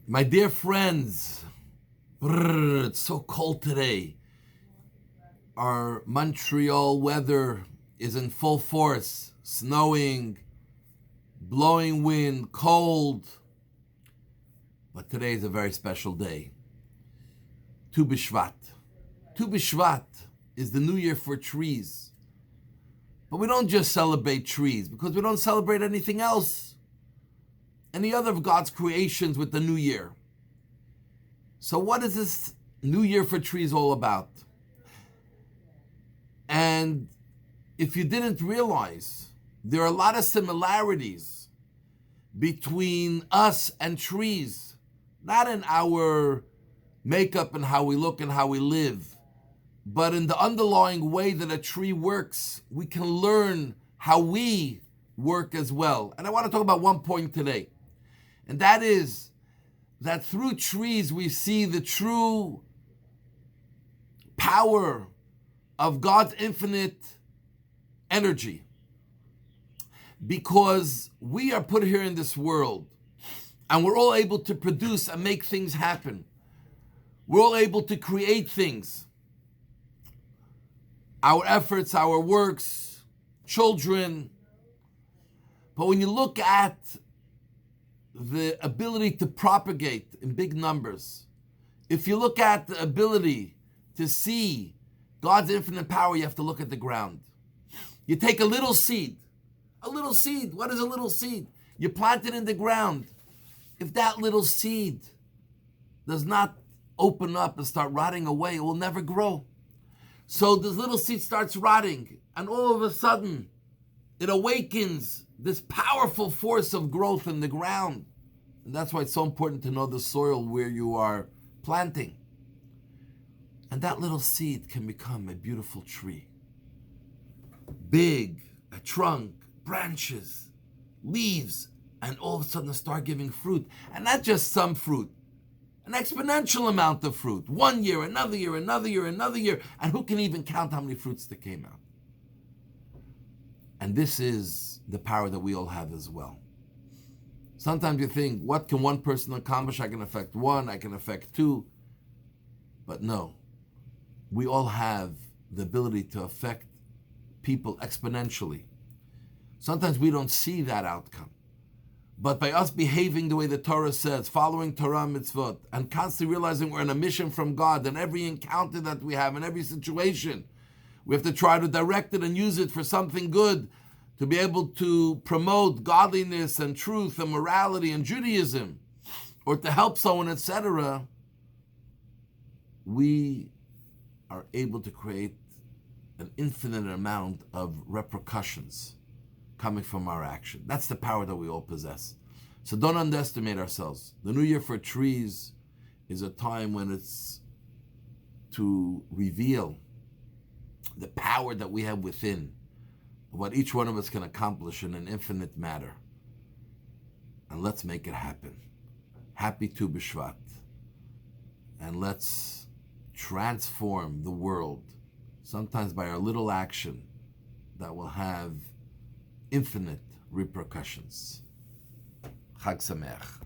My dear friends, it's so cold today. Our Montreal weather is in full force. Snowing, blowing wind, cold. But today is a very special day. Tu B'Shvat. Tu B'Shvat is the new year for trees. But we don't just celebrate trees because we don't celebrate anything else. Any other of God's creations with the new year. So what is this new year for trees all about? And if you didn't realize, there are a lot of similarities between us and trees. Not in our makeup and how we look and how we live, but in the underlying way that a tree works. We can learn how we work as well. And I want to talk about one point today. And that is that through trees we see the true power of God's infinite energy. Because we are put here in this world and we're all able to produce and make things happen. We're all able to create things. Our efforts, our works, children. But when you look at the ability to propagate in big numbers, if you look at the ability to see God's infinite power, you have to look at the ground. You take a little seed. What is a little seed? You plant it in the ground. If that little seed does not open up and start rotting away, it will never grow. So this little seed starts rotting, and all of a sudden, it awakens this powerful force of growth in the ground. And that's why it's so important to know the soil where you are planting. And that little seed can become a beautiful tree. Big, a trunk, branches, leaves, and all of a sudden start giving fruit. And not just some fruit, an exponential amount of fruit. 1 year, another year, another year, another year. And who can even count how many fruits that came out? And this is the power that we all have as well. Sometimes you think, what can one person accomplish? I can affect one, I can affect two. But no, we all have the ability to affect people exponentially. Sometimes we don't see that outcome. But by us behaving the way the Torah says, following Torah mitzvot, and constantly realizing we're on a mission from God, and every encounter that we have in every situation, we have to try to direct it and use it for something good, to be able to promote godliness and truth and morality and Judaism, or to help someone, etc., we are able to create an infinite amount of repercussions coming from our action. That's the power that we all possess. So don't underestimate ourselves. The new year for trees is a time when it's to reveal the power that we have within, what each one of us can accomplish in an infinite matter. And let's make it happen. Happy Tu B'Shvat. And let's transform the world, sometimes by our little action, that will have infinite repercussions. Chag Sameach.